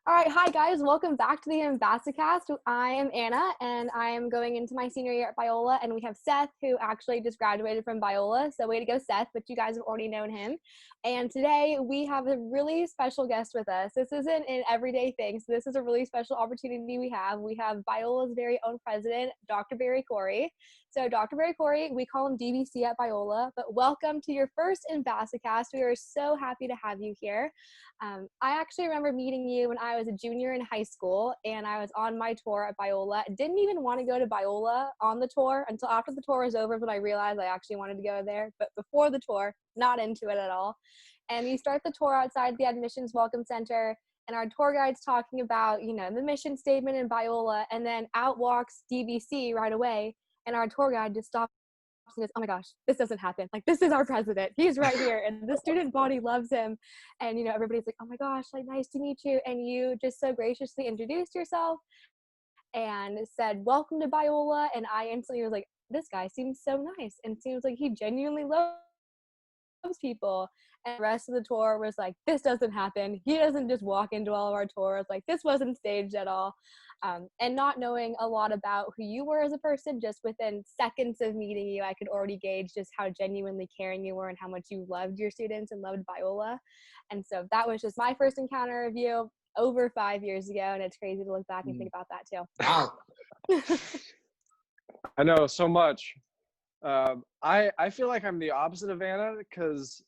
All right, hi guys, welcome back to the Ambassacast. I am Anna, and I am going into my senior year at Biola, and we have Seth, who actually just graduated from Biola. So way to go, Seth! But you guys have already known him. And today we have a really special guest with us. This isn't an everyday thing, so this is a really special opportunity we have. We have Biola's very own president, Dr. Barry Corey. So Dr. Barry Corey, we call him DBC at Biola, but welcome to your first Ambassacast. We are so happy to have you here. I actually remember meeting you when I was a junior in high school, and I was on my tour at Biola. Didn't even want to go to Biola on the tour until after the tour was over, but I realized I actually wanted to go there. But before the tour, not into it at all. And we start the tour outside the Admissions Welcome Center, and our tour guide's talking about, the mission statement in Biola, and then out walks DBC right away, and our tour guide just stops and goes, "Oh my gosh, this doesn't happen. Like, this is our president. He's right here." And the student body loves him. And, everybody's like, "Oh my gosh, like, nice to meet you." And you just so graciously introduced yourself and said, "Welcome to Biola." And I instantly was like, this guy seems so nice and seems like he genuinely loves people. And the rest of the tour was like, this doesn't happen. He doesn't just walk into all of our tours. Like, this wasn't staged at all. And not knowing a lot about who you were as a person, just within seconds of meeting you, I could already gauge just how genuinely caring you were and how much you loved your students and loved Biola. And so that was just my first encounter of you over 5 years ago. And it's crazy to look back and think about that too. Wow. I know so much. I feel like I'm the opposite of Anna because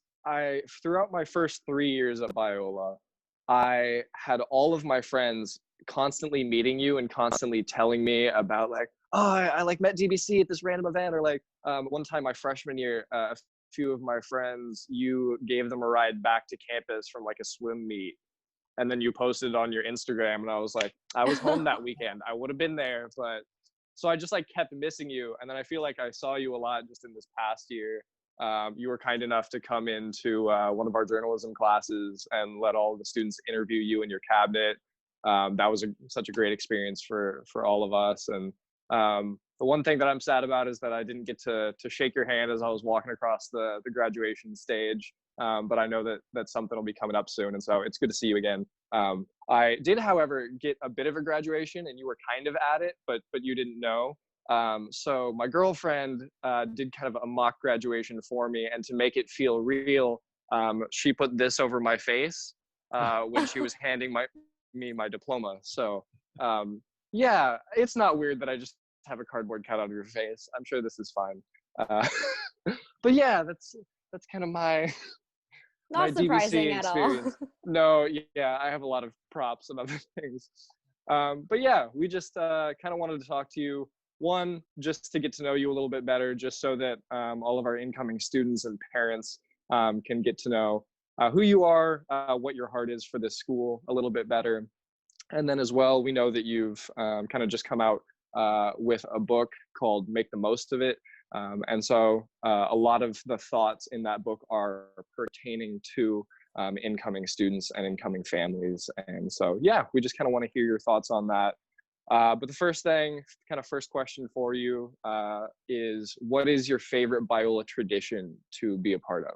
throughout my first 3 years at Biola, I had all of my friends constantly meeting you and constantly telling me about like, oh, I like met DBC at this random event, or like one time my freshman year, a few of my friends, you gave them a ride back to campus from like a swim meet, and then you posted it on your Instagram, and I was like, I was home that weekend, I would have been there, but so I just like kept missing you. And then I feel like I saw you a lot just in this past year. You were kind enough to come into one of our journalism classes and let all the students interview you in your cabinet. That was such a great experience for all of us. And the one thing that I'm sad about is that I didn't get to shake your hand as I was walking across the graduation stage. But I know that something will be coming up soon. And so it's good to see you again. I did, however, get a bit of a graduation, and you were kind of at it, but you didn't know. So my girlfriend did kind of a mock graduation for me, and to make it feel real, she put this over my face when she was handing me my diploma. So yeah, it's not weird that I just have a cardboard cutout of your face. I'm sure this is fine. But yeah, that's kind of my Not surprising DBC at all. No, yeah, I have a lot of props and other things. But yeah, we just kind of wanted to talk to you. One, just to get to know you a little bit better, just so that all of our incoming students and parents can get to know who you are, what your heart is for this school a little bit better. And then as well, we know that you've kind of just come out with a book called Make the Most of It. And so a lot of the thoughts in that book are pertaining to incoming students and incoming families. And so, yeah, we just kind of want to hear your thoughts on that. But the first question for you is, what is your favorite Biola tradition to be a part of?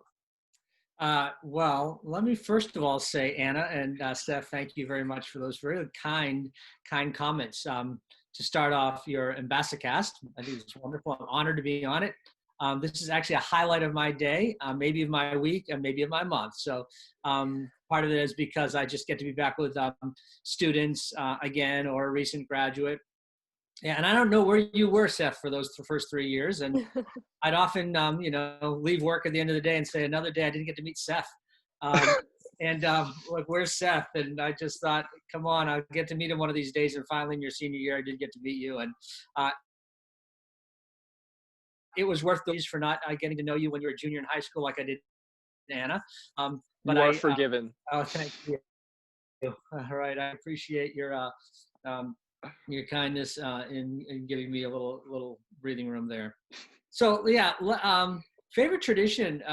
Well, let me first of all say, Anna and Steph, thank you very much for those very kind comments. To start off your Ambassacast, I think it's wonderful. I'm honored to be on it. This is actually a highlight of my day, maybe of my week, and maybe of my month. So part of it is because I just get to be back with students again, or a recent graduate. Yeah, and I don't know where you were, Seth, for those first 3 years. And I'd often, leave work at the end of the day and say, another day I didn't get to meet Seth. Like, where's Seth? And I just thought, come on, I'll get to meet him one of these days. And finally, in your senior year, I did get to meet you. And it was worth the for not getting to know you when you were a junior in high school, like I did Anna. But you are forgiven. Oh, thank you. All right, I appreciate your kindness in giving me a little breathing room there. So yeah, favorite tradition.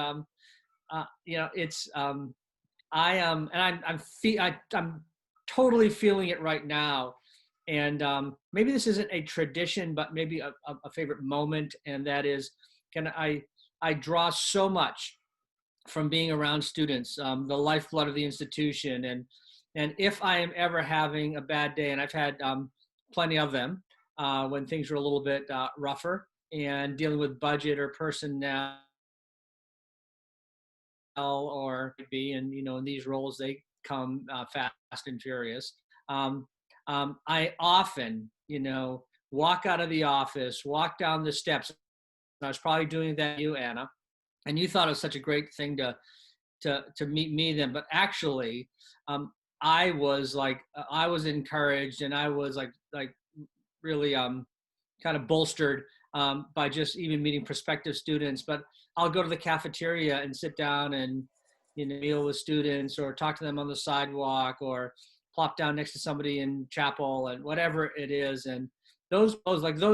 It's I'm totally feeling it right now, and maybe this isn't a tradition, but maybe a favorite moment, and that is, I draw so much from being around students, the lifeblood of the institution, and And if I am ever having a bad day, and I've had plenty of them when things are a little bit rougher and dealing with budget or personnel or be, and in these roles they come fast and furious. Um, I often, walk out of the office, walk down the steps. I was probably doing that to you, Anna, and you thought it was such a great thing to meet me then. But actually, I was I was encouraged, and I was like really kind of bolstered by just even meeting prospective students. But I'll go to the cafeteria and sit down and meal with students, or talk to them on the sidewalk, or plop down next to somebody in chapel, and whatever it is. And those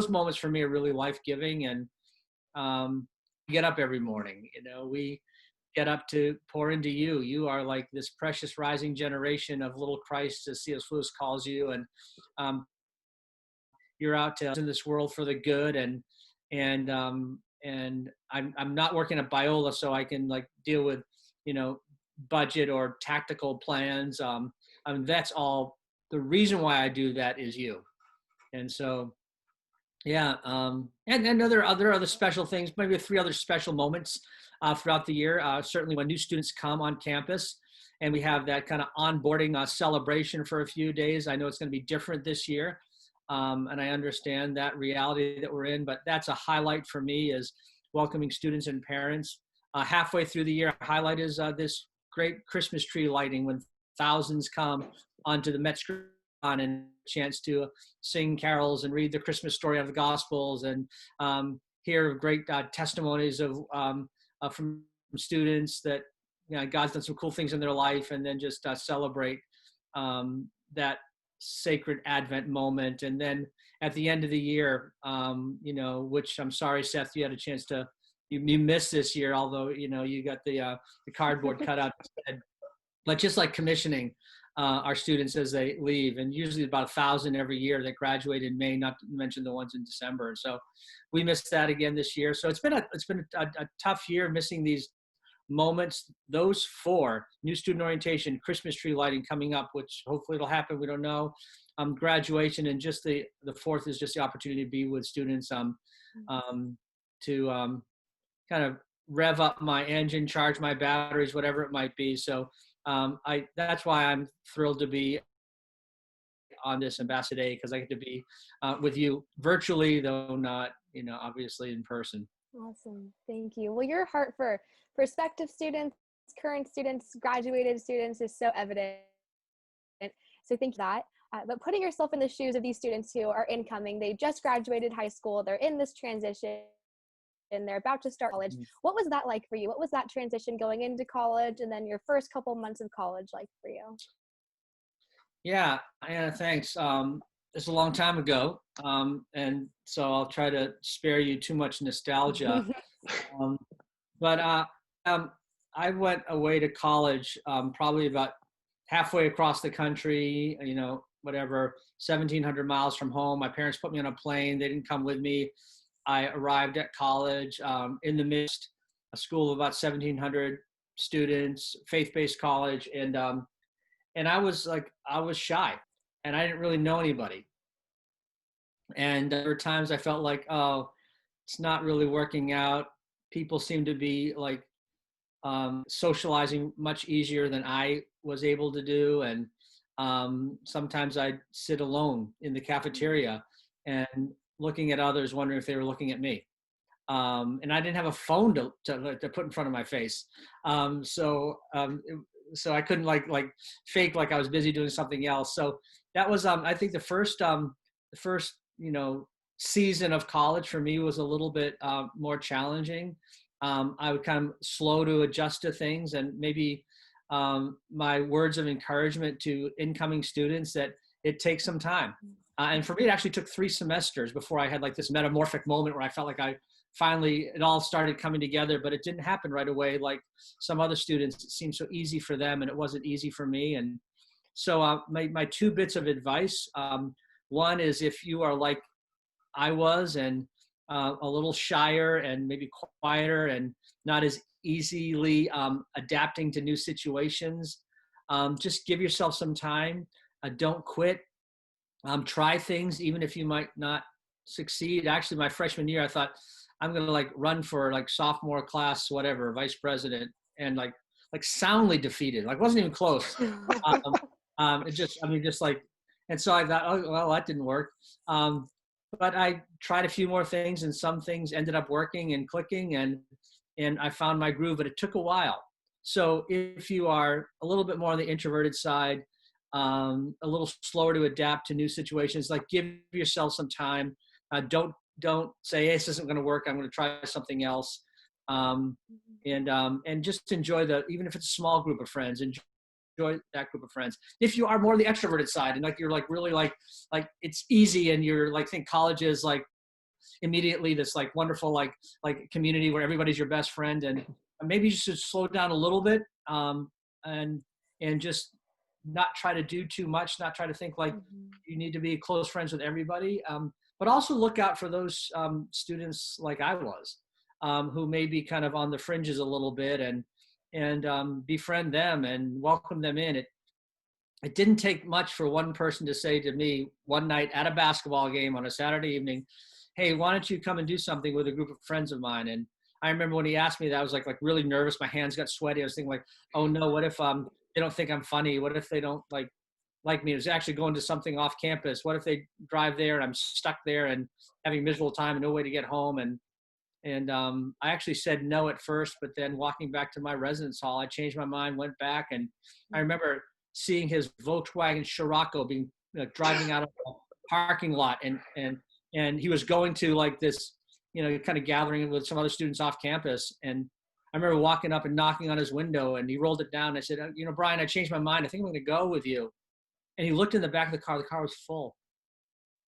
moments for me are really life-giving. And get up every morning. We get up to pour into you. You are like this precious rising generation of little Christ, as C.S. Lewis calls you, and you're out to in this world for the good. And I'm not working at Biola, so I can deal with budget or tactical plans. That's all. The reason why I do that is you. And so, yeah. And other special things, maybe 3 other special moments throughout the year. Certainly when new students come on campus and we have that kind of onboarding celebration for a few days. I know it's going to be different this year. And I understand that reality that we're in, but that's a highlight for me, is welcoming students and parents. Halfway through the year, highlight is this great Christmas tree lighting, when thousands come onto the Met Screen and chance to sing carols and read the Christmas story of the Gospels, and hear great testimonies of from students that God's done some cool things in their life, and then just celebrate that sacred Advent moment. And then at the end of the year, which I'm sorry, Seth, you had a chance to you missed this year, although you got the cardboard cut out instead. But just like commissioning our students as they leave, and usually about 1,000 every year that graduate in May, not to mention the ones in December. And so we missed that again this year. So it's been a tough year, missing these moments. Those 4: new student orientation, Christmas tree lighting coming up, which hopefully it'll happen, we don't know, graduation, and just the 4th is just the opportunity to be with students, to kind of rev up my engine, charge my batteries, whatever it might be. So that's why I'm thrilled to be on this Ambassador Day, because I get to be with you virtually, though not, obviously in person. Awesome. Thank you. Well, your heart for prospective students, current students, graduated students is so evident. So thank you for that. But putting yourself in the shoes of these students who are incoming, they just graduated high school, they're in this transition, and they're about to start college. What was that like for you? What was that transition going into college, and then your first couple months of college like for you? Yeah, Anna, thanks. It's a long time ago, and so I'll try to spare you too much nostalgia. But I went away to college probably about halfway across the country, 1,700 miles from home. My parents put me on a plane. They didn't come with me. I arrived at college in the midst, a school of about 1,700 students, faith-based college, and I was shy, and I didn't really know anybody. And there were times I felt like, oh, it's not really working out. People seem to be socializing much easier than I was able to do, and sometimes I'd sit alone in the cafeteria and looking at others, wondering if they were looking at me. And I didn't have a phone to put in front of my face. So I couldn't fake like I was busy doing something else. So that was, I think the first season of college for me was a little bit more challenging. I would kind of slow to adjust to things, and maybe my words of encouragement to incoming students that it takes some time. And for me, it actually took 3 semesters before I had this metamorphic moment where I felt like it all started coming together, but it didn't happen right away. Like some other students, it seemed so easy for them, and it wasn't easy for me. And so my 2 bits of advice, one is, if you are like I was, and a little shyer and maybe quieter and not as easily adapting to new situations, Just give yourself some time. Don't quit. Try things, even if you might not succeed. Actually, my freshman year, I thought I'm going to like run for like sophomore class, whatever, vice president, and like soundly defeated. Like wasn't even close. It just, I mean, just like, and so I thought, oh, well, that didn't work. But I tried a few more things, and some things ended up working and clicking, and I found my groove, but it took a while. So if you are a little bit more on the introverted side, a little slower to adapt to new situations, like give yourself some time. Don't say, hey, this isn't going to work, I'm going to try something else. And just enjoy even if it's a small group of friends, enjoy that group of friends. If you are more on the extroverted side, and like you're like really like it's easy, and you're like think college is like immediately this like wonderful like community where everybody's your best friend, and maybe you should slow down a little bit, and just not try to do too much, not try to think like you need to be close friends with everybody, but also look out for those students like I was, who may be kind of on the fringes a little bit, and befriend them and welcome them in. It didn't take much for one person to say to me one night at a basketball game on a Saturday evening, hey, why don't you come and do something with a group of friends of mine? And I remember when he asked me that, I was like really nervous. My hands got sweaty. I was thinking like, oh no, what if they don't think I'm funny? What if they don't like me? It was actually going to something off campus. What if they drive there and I'm stuck there and having a miserable time and no way to get home? And I actually said no at first, but then walking back to my residence hall, I changed my mind, went back, and I remember seeing his Volkswagen Scirocco being driving out of the parking lot, and he was going to like this, kind of gathering with some other students off campus. And I remember walking up and knocking on his window, and he rolled it down. I said, Brian, I changed my mind. I think I'm going to go with you. And he looked in the back of the car. The car was full.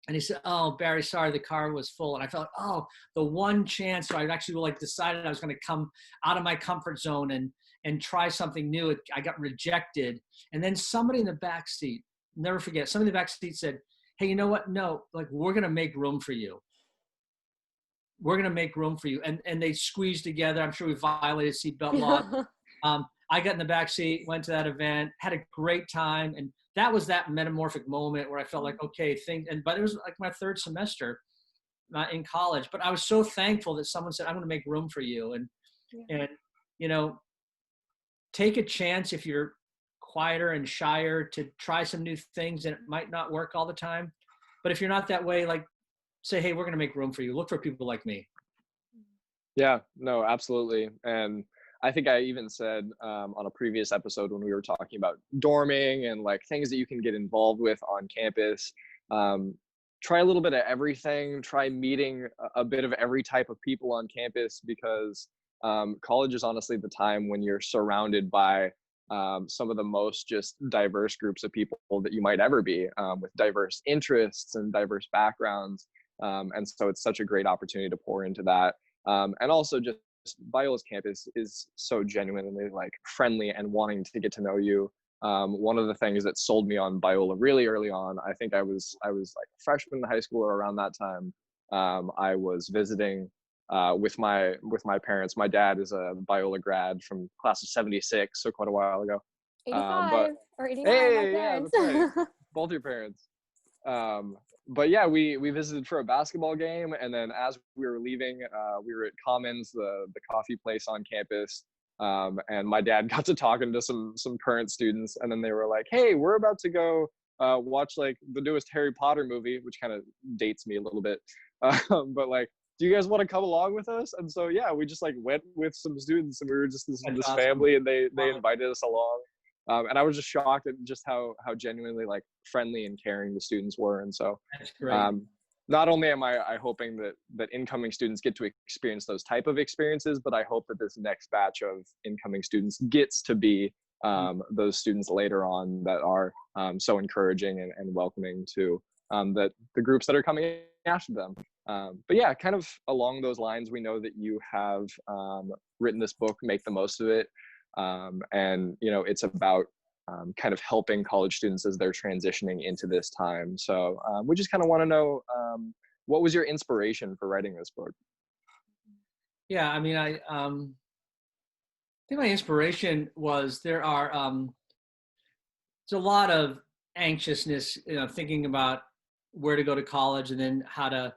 And he said, oh, Barry, sorry, the car was full. And I felt, oh, the one chance where I actually like decided I was going to come out of my comfort zone and try something new. I got rejected. And then somebody in the back seat, never forget, somebody in the back seat said, hey, you know what? No, like we're going to make room for you. We're going to make room for you. And they squeezed together. I'm sure we violated seatbelt law. I got in the back seat, went to that event, had a great time. And that was that metamorphic moment where I felt like, okay, but it was like my third semester in college, but I was so thankful that someone said, I'm going to make room for you. And take a chance if you're quieter and shyer to try some new things, and it might not work all the time. But if you're not that way, like say, hey, we're going to make room for you. Look for people like me. Yeah, no, absolutely. And I think I even said on a previous episode when we were talking about dorming and like things that you can get involved with on campus, try a little bit of everything, try meeting a bit of every type of people on campus, because college is honestly the time when you're surrounded by some of the most just diverse groups of people that you might ever be, with diverse interests and diverse backgrounds. And so it's such a great opportunity to pour into that. And also just Biola's campus is so genuinely like friendly and wanting to get to know you. One of the things that sold me on Biola really early on, I think I was like a freshman in high school or around that time. I was visiting with my parents. My dad is a Biola grad from class of '76, so quite a while ago. 85 or 89, hey, my parents. Yeah, that's right. Both your parents. But yeah, we visited for a basketball game, and then as we were leaving, we were at Commons, the coffee place on campus, and my dad got to talking to some current students, and then they were like, hey, we're about to go watch like the newest Harry Potter movie, which kind of dates me a little bit, but like, do you guys want to come along with us? And so yeah, we just like went with some students, and we were just this awesome family, and they invited us along. And I was just shocked at just how genuinely like friendly and caring the students were. And so that's great. Not only am I hoping that incoming students get to experience those type of experiences, but I hope that this next batch of incoming students gets to be those students later on that are so encouraging and welcoming to the groups that are coming after them. But yeah, kind of along those lines, we know that you have written this book, Make the Most of It. And it's about kind of helping college students as they're transitioning into this time. So we just kind of want to know, what was your inspiration for writing this book? Yeah, I mean, I think my inspiration was there are a lot of anxiousness, thinking about where to go to college and then how to,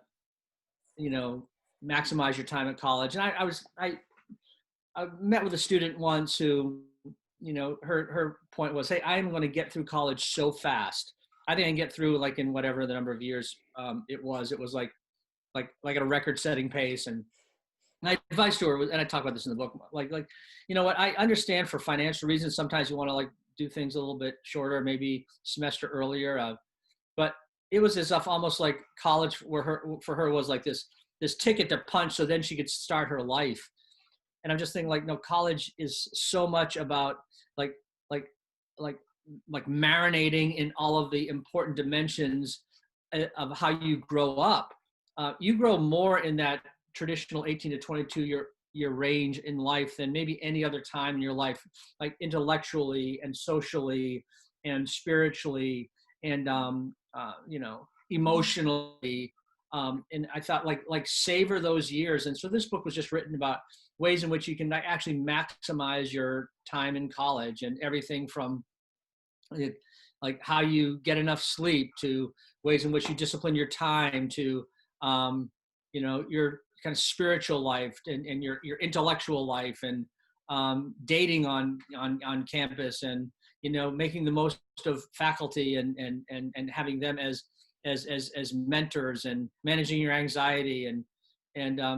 maximize your time at college. And I met with a student once who, her point was, hey, I'm going to get through college so fast. I think I can get through like in whatever the number of years it was like at a record-setting pace. And my advice to her was, and I talk about this in the book, like you know what, I understand for financial reasons sometimes you want to like do things a little bit shorter, maybe semester earlier, but it was as if almost like college for her was like this ticket to punch, so then she could start her life. And I'm just thinking like, no, college is so much about like like like marinating in all of the important dimensions of how you grow up. You grow more in that traditional 18 to 22 year range in life than maybe any other time in your life, like intellectually and socially and spiritually and emotionally. And I thought like savor those years. And so this book was just written about ways in which you can actually maximize your time in college, and everything from like how you get enough sleep to ways in which you discipline your time to your kind of spiritual life and your intellectual life, and dating on campus, and making the most of faculty and having them as mentors, and managing your anxiety, and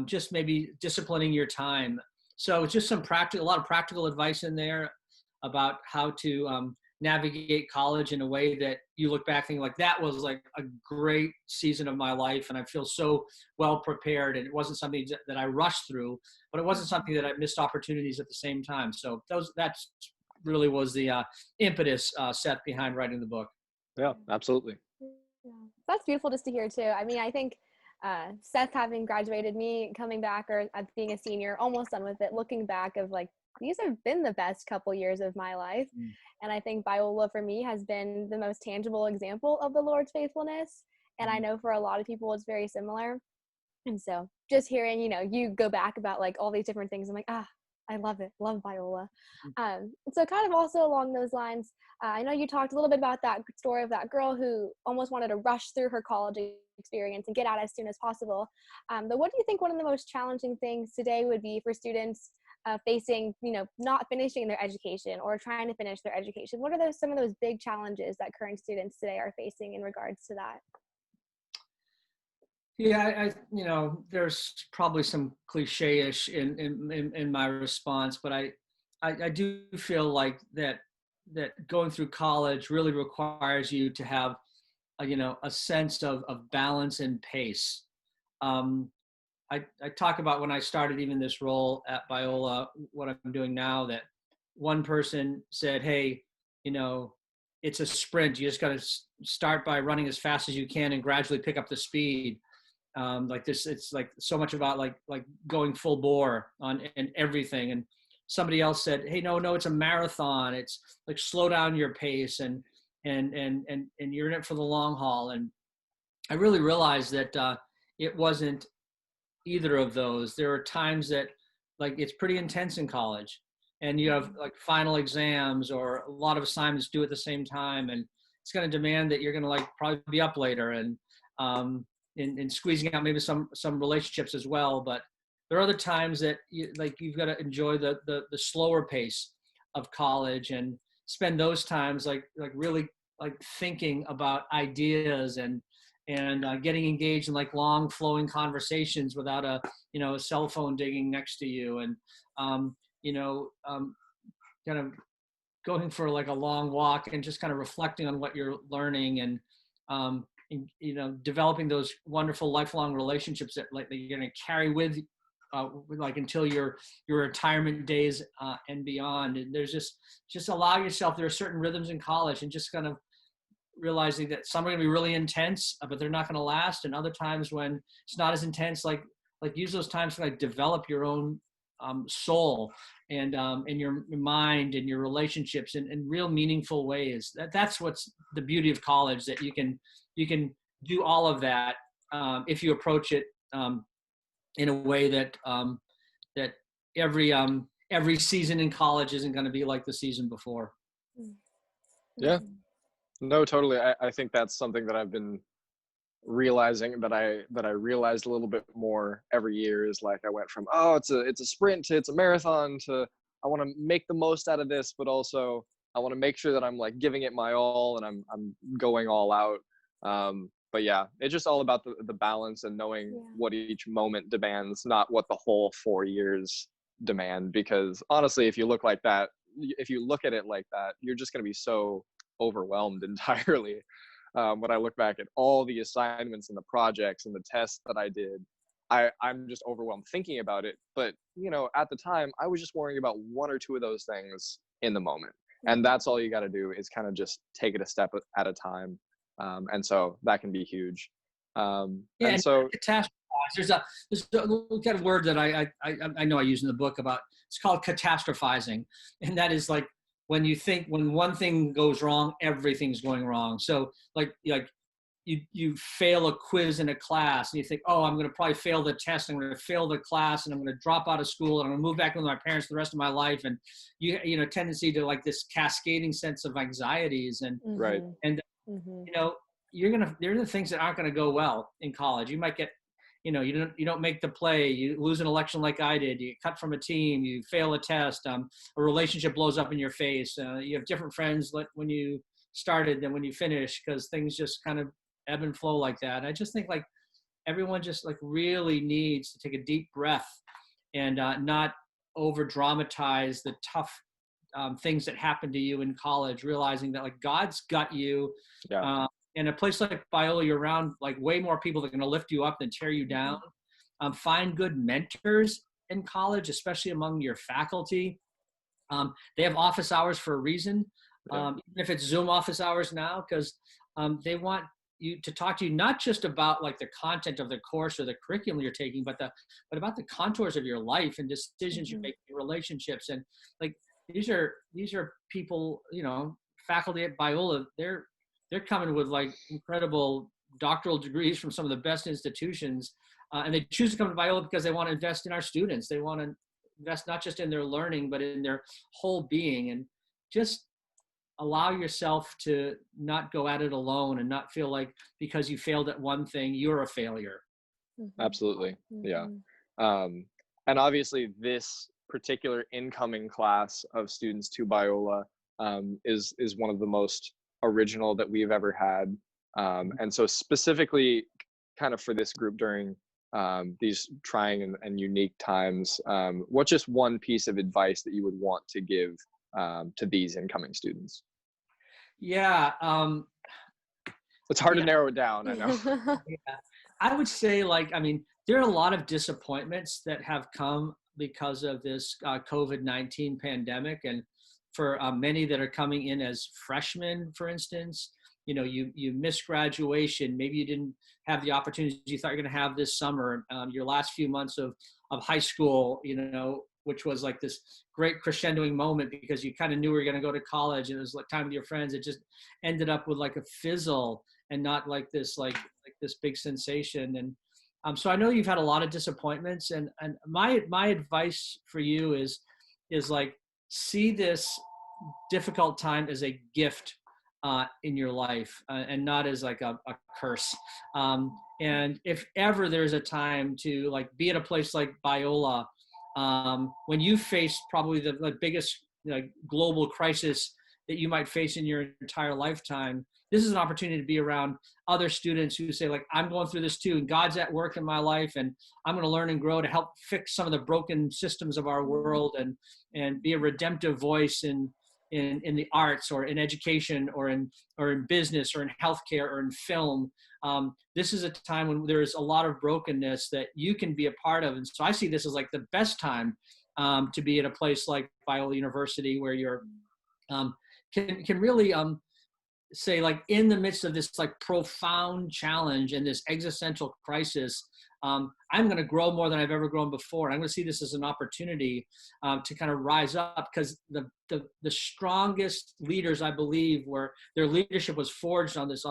just maybe disciplining your time. So it's just a lot of practical advice in there about how to navigate college in a way that you look back thinking like that was like a great season of my life, and I feel so well prepared, and it wasn't something that I rushed through, but it wasn't something that I missed opportunities at the same time. So that's really was the impetus Seth behind writing the book. Yeah, absolutely. Yeah. That's beautiful just to hear too. I mean, I think Seth having graduated, me coming back or being a senior, almost done with it, looking back of like, these have been the best couple years of my life. And I think Biola for me has been the most tangible example of the Lord's faithfulness. And I know for a lot of people it's very similar. And so just hearing, you go back about like all these different things, I'm like, I love it. Love Biola. So kind of also along those lines, I know you talked a little bit about that story of that girl who almost wanted to rush through her college experience and get out as soon as possible. But what do you think one of the most challenging things today would be for students facing, not finishing their education or trying to finish their education? What are some of those big challenges that current students today are facing in regards to that? Yeah, there's probably some cliche-ish in my response, but I do feel like that going through college really requires you to have a sense of balance and pace. I talk about when I started even this role at Biola, what I'm doing now, that one person said, hey, it's a sprint. You just got to start by running as fast as you can and gradually pick up the speed. Like this, it's like so much about like going full bore on and everything. And somebody else said, hey, no, it's a marathon. It's like slow down your pace and you're in it for the long haul. And I really realized that it wasn't either of those. There are times that like it's pretty intense in college, and you have like final exams or a lot of assignments due at the same time, and it's going to demand that you're going to like probably be up later and squeezing out maybe some relationships as well. But there are other times that you've got to enjoy the slower pace of college and spend those times like really like thinking about ideas and getting engaged in like long flowing conversations without a cell phone dinging next to you, and kind of going for like a long walk and just kind of reflecting on what you're learning, and developing those wonderful lifelong relationships that you're going to carry with like until your retirement days and beyond. And there's just allow yourself, there are certain rhythms in college, and just kind of realizing that some are going to be really intense, but they're not going to last. And other times when it's not as intense, like use those times to like develop your own soul and your mind and your relationships in real meaningful ways. That's what's the beauty of college, that you can do all of that if you approach it in a way that that every season in college isn't going to be like the season before. Yeah, No, totally. I think that's something that I've been realizing, that I realized a little bit more every year, is like I went from, oh, it's a sprint to it's a marathon, to I want to make the most out of this, but also I want to make sure that I'm like giving it my all, and I'm going all out. But yeah, it's just all about the balance and knowing what each moment demands, not what the whole 4 years demand. Because honestly, if you look at it like that, you're just going to be so overwhelmed entirely. When I look back at all the assignments and the projects and the tests that I did, I'm just overwhelmed thinking about it. But at the time, I was just worrying about one or two of those things in the moment, and that's all you got to do, is kind of just take it a step at a time. And so that can be huge. And so catastrophize. There's a kind of word that I know I use in the book about. It's called catastrophizing, and that is like when one thing goes wrong, everything's going wrong. So like you fail a quiz in a class, and you think, oh, I'm going to probably fail the test, I'm going to fail the class, and I'm going to drop out of school, and I'm going to move back with my parents the rest of my life. And tendency to like this cascading sense of anxieties, and right. And there are things that aren't going to go well in college. You might get, you don't make the play, you lose an election like I did, you get cut from a team, you fail a test, a relationship blows up in your face, you have different friends when you started than when you finish, because things just kind of ebb and flow like that. And I just think like everyone just like really needs to take a deep breath and not over dramatize the tough things that happen to you in college, realizing that like God's got you. In a place like Biola, you're around like way more people that are going to lift you up than tear you down. Find good mentors in college, especially among your faculty. They have office hours for a reason, even if it's Zoom office hours now, because they want you to talk to you not just about like the content of the course or the curriculum you're taking, but about the contours of your life and decisions you make in relationships. And like these are people, faculty at Biola, they're coming with like incredible doctoral degrees from some of the best institutions, and they choose to come to Biola because they want to invest in our students. They want to invest not just in their learning, but in their whole being, and just allow yourself to not go at it alone and not feel like because you failed at one thing, you're a failure. Absolutely. Yeah. And obviously this particular incoming class of students to Biola is one of the most original that we've ever had. And so specifically kind of for this group during these trying and unique times, what's just one piece of advice that you would want to give to these incoming students? Yeah. It's hard to narrow it down, I know. I would say there are a lot of disappointments that have come because of this COVID-19 pandemic. And for many that are coming in as freshmen, for instance, you missed graduation. Maybe you didn't have the opportunities you thought you were going to have this summer. Your last few months of high school, which was like this great crescendoing moment because you kind of knew we were going to go to college and it was like time with your friends. It just ended up with like a fizzle and not like this big sensation. And so I know you've had a lot of disappointments, and my advice for you is like, see this difficult time as a gift in your life, and not as like a curse. And if ever there's a time to like be at a place like Biola, when you face probably the biggest global crisis that you might face in your entire lifetime, this is an opportunity to be around other students who say like, I'm going through this too, and God's at work in my life, and I'm going to learn and grow to help fix some of the broken systems of our world, and be a redemptive voice in the arts, or in education, or in business, or in healthcare, or in film. This is a time when there is a lot of brokenness that you can be a part of. And so I see this as like the best time to be at a place like Biola University, where you're can really say like, in the midst of this like profound challenge and this existential crisis, I'm going to grow more than I've ever grown before. I'm going to see this as an opportunity to kind of rise up, because the strongest leaders, I believe, where their leadership was forged on this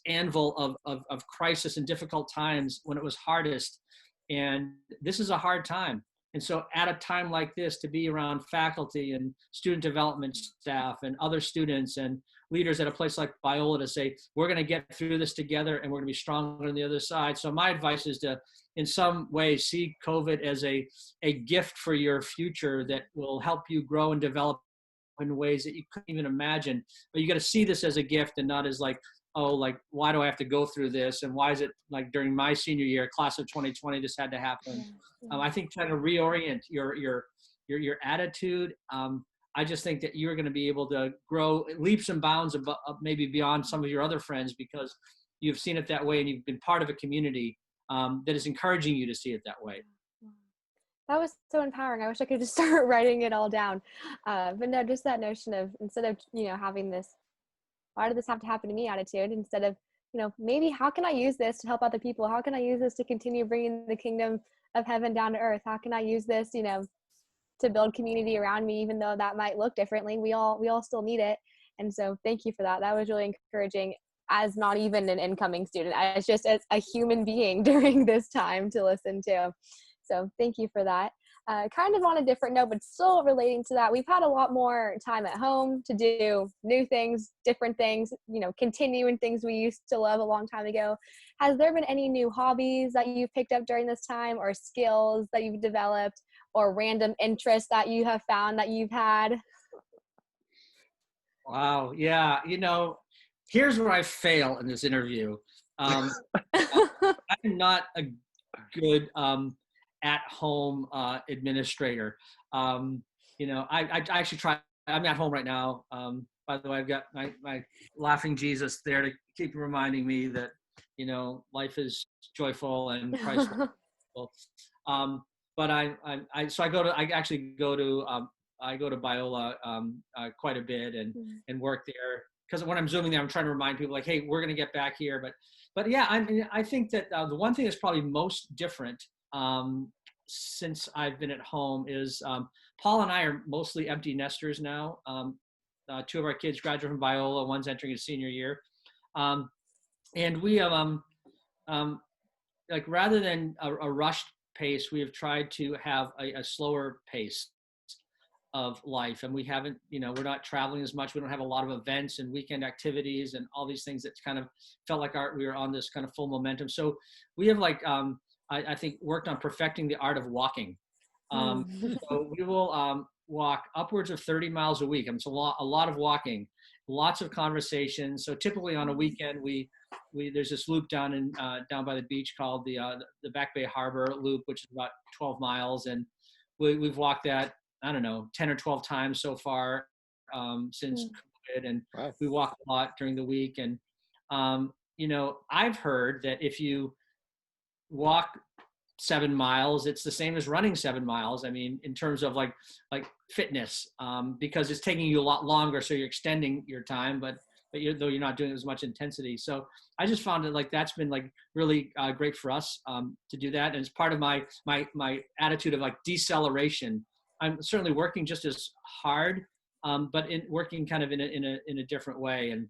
anvil of crisis and difficult times when it was hardest. And this is a hard time. And so at a time like this, to be around faculty and student development staff and other students and leaders at a place like Biola to say, we're going to get through this together and we're going to be stronger on the other side. So my advice is to, in some ways, see COVID as a gift for your future that will help you grow and develop in ways that you couldn't even imagine. But you got to see this as a gift and not as like, oh, like, why do I have to go through this? And why is it like during my senior year, class of 2020, this had to happen? I think trying to reorient your attitude. I just think that you're going to be able to grow leaps and bounds above, maybe beyond some of your other friends, because you've seen it that way and you've been part of a community that is encouraging you to see it that way. That was so empowering. I wish I could just start writing it all down. But no, just that notion of, instead of, having this, why did this have to happen to me attitude, instead of, maybe how can I use this to help other people? How can I use this to continue bringing the kingdom of heaven down to earth? How can I use this, to build community around me, even though that might look differently? We all still need it. And so thank you for that. That was really encouraging, as not even an incoming student, as just as a human being during this time to listen to. So thank you for that. Kind of on a different note, but still relating to that, we've had a lot more time at home to do new things, different things, continuing things we used to love a long time ago. Has there been any new hobbies that you've picked up during this time, or skills that you've developed, or random interests that you have found that you've had? Wow. Yeah. Here's where I fail in this interview. I'm not a good at-home administrator. I actually try. I'm at home right now. By the way, I've got my laughing Jesus there to keep reminding me that, life is joyful and Christ. But I go to Biola quite a bit and work there, because when I'm Zooming there, I'm trying to remind people like, hey, we're going to get back here. But yeah, I think that the one thing that's probably most different since I've been at home is Paul and I are mostly empty nesters now. Two of our kids graduated from Biola, one's entering his senior year. And we have, like, rather than a rushed pace, we have tried to have a slower pace of life. And we haven't, we're not traveling as much. We don't have a lot of events and weekend activities and all these things that kind of felt like we were on this kind of full momentum. So we have I think worked on perfecting the art of walking. So we will walk upwards of 30 miles a week. It's a lot of walking, lots of conversations. So typically on a weekend, there's this loop down by the beach called the Back Bay Harbor Loop, which is about 12 miles. And we've walked that, I don't know, 10 or 12 times so far since COVID. And wow. We walk a lot during the week. And, I've heard that if you walk 7 miles, it's the same as running 7 miles. I mean, in terms of like fitness, because it's taking you a lot longer. So you're extending your time, but though you're not doing as much intensity. So I just found it that's been really great for us to do that. And it's part of my attitude of deceleration. I'm certainly working just as hard, but working kind of in a different way. And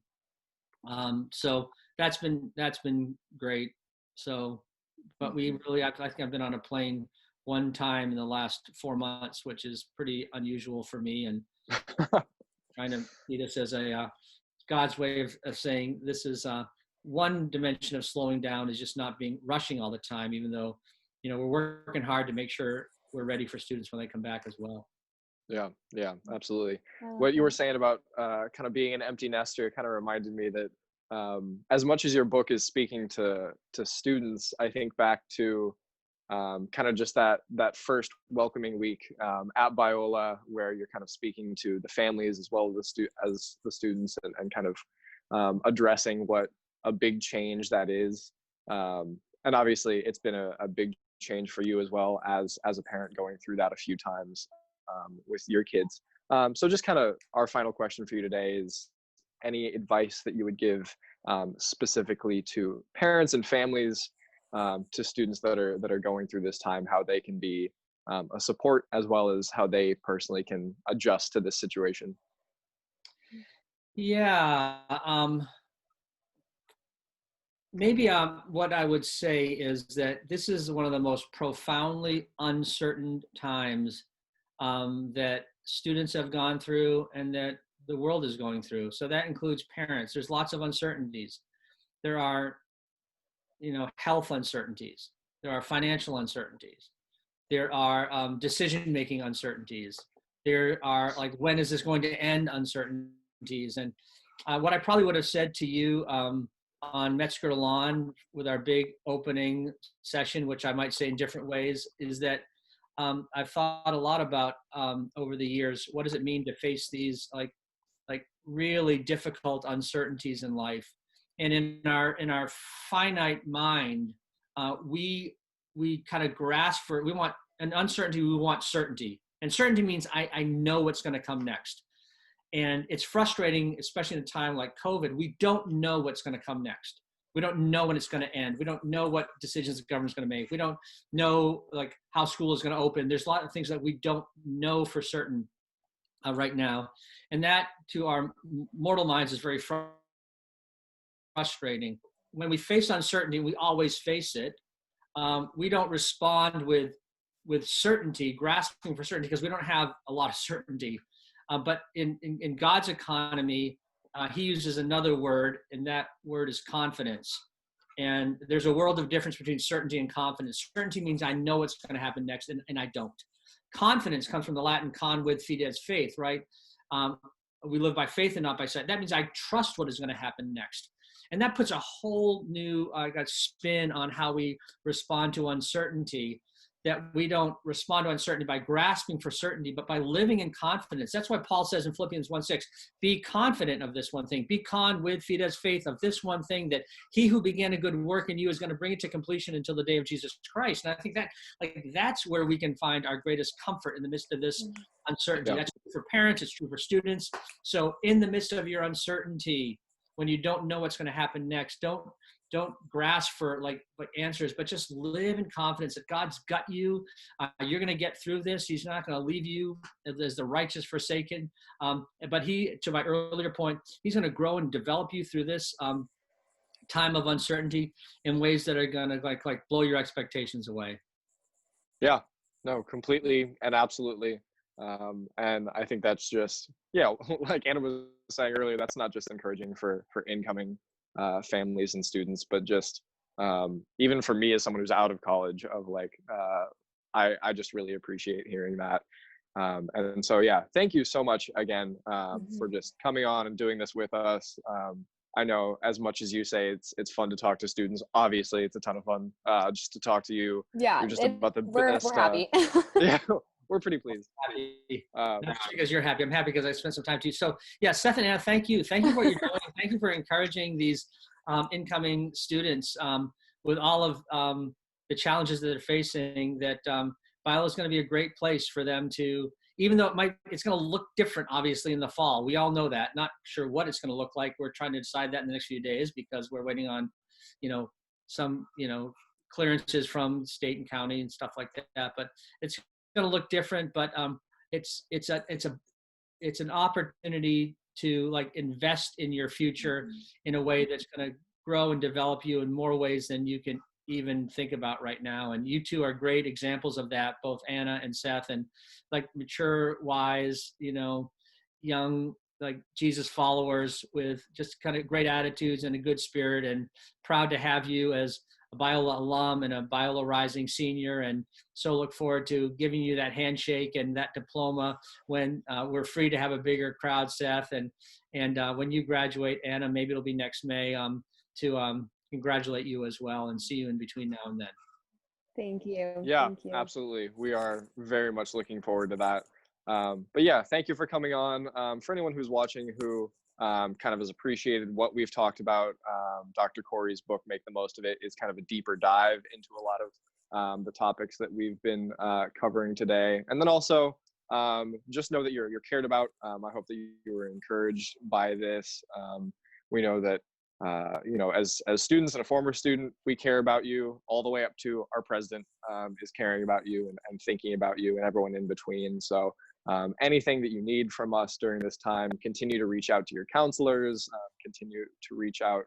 so that's been great. So, but I think I've been on a plane one time in the last 4 months, which is pretty unusual for me. And trying to see this as God's way of saying this is one dimension of slowing down, is just not rushing all the time, even though, we're working hard to make sure we're ready for students when they come back as well. Yeah, absolutely. What you were saying about kind of being an empty nester kind of reminded me that as much as your book is speaking to students, I think back to kind of just that first welcoming week at Biola, where you're kind of speaking to the families as well as the students, and kind of addressing what a big change that is. And obviously it's been a big change for you as well as a parent, going through that a few times with your kids. So just kind of our final question for you today is any advice that you would give specifically to parents and families, to students that are going through this time, how they can be a support, as well as how they personally can adjust to this situation? Yeah. Maybe what I would say is that this is one of the most profoundly uncertain times that students have gone through, and that the world is going through. So that includes parents. There's lots of uncertainties. There are, health uncertainties. There are financial uncertainties. There are decision-making uncertainties. There are, like, when is this going to end uncertainties? And what I probably would have said to you on Metzger Lawn with our big opening session, which I might say in different ways, is that I've thought a lot about over the years, what does it mean to face these like really difficult uncertainties in life? And in our finite mind, we kind of grasp for, we want an uncertainty, we want certainty. And certainty means I know what's going to come next. And it's frustrating, especially in a time like COVID. We don't know what's going to come next. We don't know when it's going to end. We don't know what decisions the government's going to make. We don't know like how school is going to open. There's a lot of things that we don't know for certain right now. And that to our mortal minds is very frustrating. When we face uncertainty, we always face it. We don't respond with certainty, grasping for certainty, because we don't have a lot of certainty. But in God's economy, he uses another word, and that word is confidence. And there's a world of difference between certainty and confidence. Certainty means I know what's going to happen next, and I don't. Confidence comes from the Latin con with fides, faith, right? We live by faith and not by sight. That means I trust what is going to happen next. And that puts a whole new spin on how we respond to uncertainty, that we don't respond to uncertainty by grasping for certainty, but by living in confidence. That's why Paul says in Philippians 1:6, be confident of this one thing. Be con with fides, faith, of this one thing, that he who began a good work in you is going to bring it to completion until the day of Jesus Christ. And I think that that's where we can find our greatest comfort in the midst of this uncertainty. Yeah. That's true for parents. It's true for students. So in the midst of your uncertainty, when you don't know what's going to happen next, don't grasp for like answers, but just live in confidence that God's got you. You're going to get through this. He's not going to leave you as the righteous forsaken. But he, to my earlier point, he's going to grow and develop you through this time of uncertainty in ways that are going to like blow your expectations away. Yeah, no, completely and absolutely. And I think that's just, like Anna was saying earlier, that's not just encouraging for incoming families and students, but just even for me as someone who's out of college, of like, I just really appreciate hearing that. And so, thank you so much again for just coming on and doing this with us. I know as much as you say it's fun to talk to students, obviously it's a ton of fun just to talk to you. Yeah, you're just about the we're happy. Yeah, we're pretty pleased. Not because you're happy. I'm happy because I spent some time to you. So Seth and Anna, thank you for what you're doing. Thank you for encouraging these incoming students with all of the challenges that they're facing. That Biola is going to be a great place for them to, even though it's going to look different, obviously, in the fall. We all know that. Not sure what it's going to look like. We're trying to decide that in the next few days because we're waiting on, some, clearances from state and county and stuff like that. But it's going to look different. But it's an opportunity to like invest in your future in a way that's going to grow and develop you in more ways than you can even think about right now. And you two are great examples of that, both Anna and Seth, and like mature, wise, young, like Jesus followers with just kind of great attitudes and a good spirit, and proud to have you as a Biola alum and a Biola Rising senior. And so look forward to giving you that handshake and that diploma when we're free to have a bigger crowd, Seth. And when you graduate, Anna, maybe it'll be next May, to congratulate you as well and see you in between now and then. Thank you. Yeah, Thank you. Absolutely. We are very much looking forward to that. But thank you for coming on. For anyone who's watching who kind of has appreciated what we've talked about, Dr. Corey's book, Make the Most of It, is kind of a deeper dive into a lot of the topics that we've been covering today. And then also, just know that you're cared about. I hope that you were encouraged by this. We know that as students and a former student, we care about you, all the way up to our president is caring about you and thinking about you, and everyone in between. So anything that you need from us during this time, continue to reach out to your counselors, continue to reach out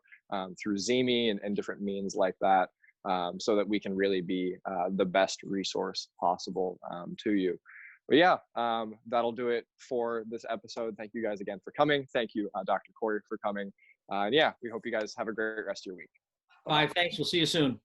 through Zemi and different means like that, so that we can really be the best resource possible to you. But yeah, that'll do it for this episode. Thank you guys again for coming. Thank you, Dr. Corey, for coming. And yeah, we hope you guys have a great rest of your week. Bye. Thanks. We'll see you soon.